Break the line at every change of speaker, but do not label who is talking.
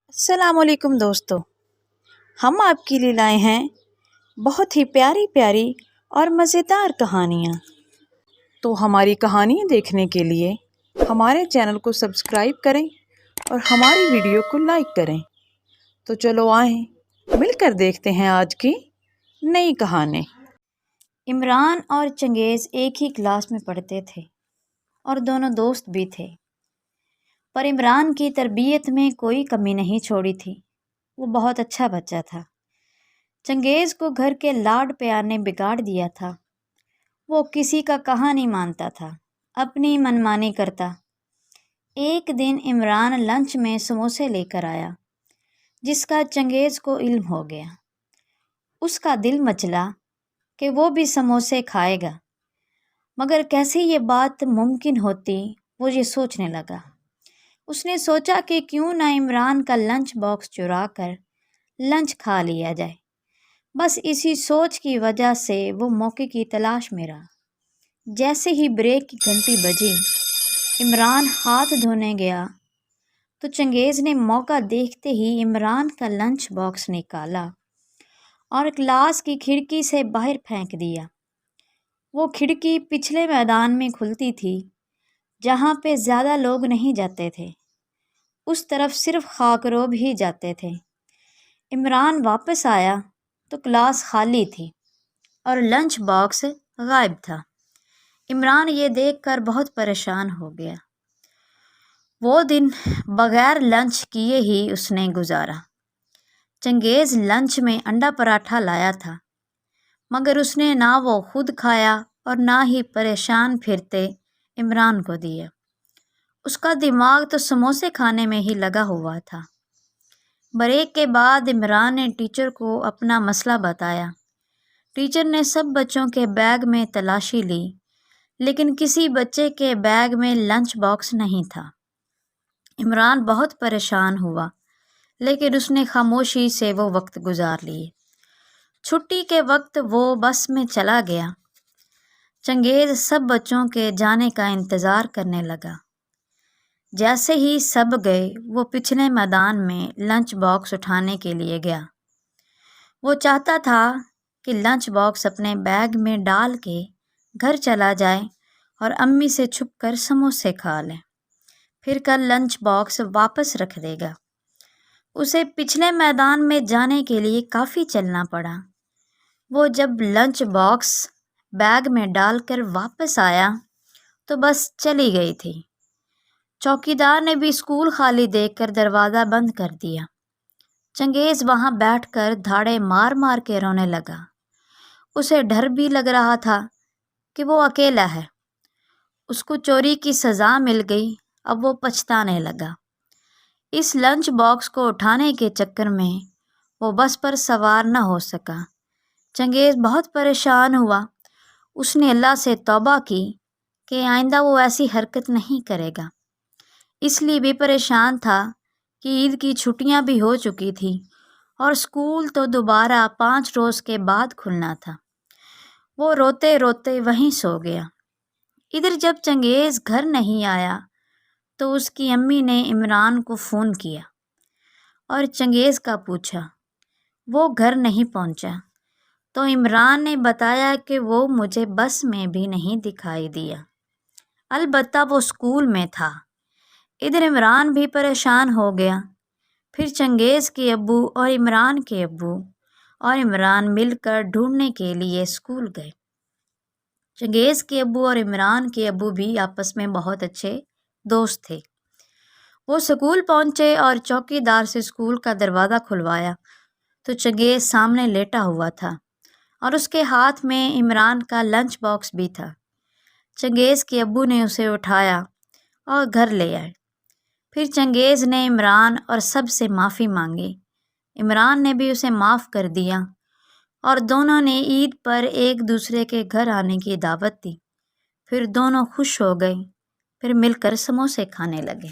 السلام علیکم دوستو، ہم آپ کے لیے لائے ہیں بہت ہی پیاری پیاری اور مزیدار کہانیاں۔ تو ہماری کہانیاں دیکھنے کے لیے ہمارے چینل کو سبسکرائب کریں اور ہماری ویڈیو کو لائک کریں۔ تو چلو آئیں مل کر دیکھتے ہیں آج کی نئی کہانی۔ عمران اور چنگیز ایک ہی کلاس میں پڑھتے تھے اور دونوں دوست بھی تھے، پر عمران کی تربیت میں کوئی کمی نہیں چھوڑی تھی۔ وہ بہت اچھا بچہ تھا۔ چنگیز کو گھر کے لاڈ پیار نے بگاڑ دیا تھا۔ وہ کسی کا کہا نہیں مانتا تھا، اپنی منمانی کرتا۔ ایک دن عمران لنچ میں سموسے لے کر آیا، جس کا چنگیز کو علم ہو گیا۔ اس کا دل مچلا کہ وہ بھی سموسے کھائے گا، مگر کیسے یہ بات ممکن ہوتی، وہ یہ سوچنے لگا۔ اس نے سوچا کہ کیوں نہ عمران کا لنچ باکس چرا کر لنچ کھا لیا جائے۔ بس اسی سوچ کی وجہ سے وہ موقع کی تلاش میں رہا۔ جیسے ہی بریک کی گھنٹی بجی، عمران ہاتھ دھونے گیا تو چنگیز نے موقع دیکھتے ہی عمران کا لنچ باکس نکالا اور کلاس کی کھڑکی سے باہر پھینک دیا۔ وہ کھڑکی پچھلے میدان میں کھلتی تھی، جہاں پہ زیادہ لوگ نہیں جاتے تھے۔ اس طرف صرف خاکروب ہی جاتے تھے۔ عمران واپس آیا تو کلاس خالی تھی اور لنچ باکس غائب تھا۔ عمران یہ دیکھ کر بہت پریشان ہو گیا۔ وہ دن بغیر لنچ کیے ہی اس نے گزارا۔ چنگیز لنچ میں انڈا پراٹھا لایا تھا، مگر اس نے نہ وہ خود کھایا اور نہ ہی پریشان پھرتے عمران کو دیا۔ اس کا دماغ تو سموسے کھانے میں ہی لگا ہوا تھا۔ بریک کے بعد عمران نے ٹیچر کو اپنا مسئلہ بتایا۔ ٹیچر نے سب بچوں کے بیگ میں تلاشی لی، لیکن کسی بچے کے بیگ میں لنچ باکس نہیں تھا۔ عمران بہت پریشان ہوا، لیکن اس نے خاموشی سے وہ وقت گزار لیے۔ چھٹی کے وقت وہ بس میں چلا گیا۔ چنگیز سب بچوں کے جانے کا انتظار کرنے لگا۔ جیسے ہی سب گئے، وہ پچھلے میدان میں لنچ باکس اٹھانے کے لیے گیا۔ وہ چاہتا تھا کہ لنچ باکس اپنے بیگ میں ڈال کے گھر چلا جائے اور امی سے چھپ کر سموسے کھا لے، پھر کل لنچ باکس واپس رکھ دے گا۔ اسے پچھلے میدان میں جانے کے لیے کافی چلنا پڑا۔ وہ جب لنچ باکس بیگ میں ڈال کر واپس آیا تو بس چلی گئی تھی۔ چوکیدار نے بھی اسکول خالی دیکھ کر دروازہ بند کر دیا۔ چنگیز وہاں بیٹھ کر دھاڑے مار مار کے رونے لگا۔ اسے ڈر بھی لگ رہا تھا کہ وہ اکیلا ہے۔ اس کو چوری کی سزا مل گئی، اب وہ پچھتانے لگا۔ اس لنچ باکس کو اٹھانے کے چکر میں وہ بس پر سوار نہ ہو سکا۔ چنگیز بہت پریشان ہوا۔ اس نے اللہ سے توبہ کی کہ آئندہ وہ ایسی حرکت نہیں کرے گا۔ اس لیے بھی پریشان تھا کہ عید کی چھٹیاں بھی ہو چکی تھی اور اسکول تو دوبارہ 5 روز کے بعد کھلنا تھا۔ وہ روتے روتے وہیں سو گیا۔ ادھر جب چنگیز گھر نہیں آیا تو اس کی امی نے عمران کو فون کیا اور چنگیز کا پوچھا۔ وہ گھر نہیں پہنچا تو عمران نے بتایا کہ وہ مجھے بس میں بھی نہیں دکھائی دیا، البتہ وہ اسکول میں تھا۔ ادھر عمران بھی پریشان ہو گیا۔ پھر چنگیز کے ابو اور عمران کے ابو اور عمران مل کر ڈھونڈنے کے لیے اسکول گئے۔ چنگیز کے ابو اور عمران کے ابو بھی آپس میں بہت اچھے دوست تھے۔ وہ اسکول پہنچے اور چوکیدار سے اسکول کا دروازہ کھلوایا تو چنگیز سامنے لیٹا ہوا تھا اور اس کے ہاتھ میں عمران کا لنچ باکس بھی تھا۔ چنگیز کے ابو نے اسے اٹھایا اور گھر لے آئے۔ پھر چنگیز نے عمران اور سب سے معافی مانگی۔ عمران نے بھی اسے معاف کر دیا اور دونوں نے عید پر ایک دوسرے کے گھر آنے کی دعوت دی۔ پھر دونوں خوش ہو گئے، پھر مل کر سموسے کھانے لگے۔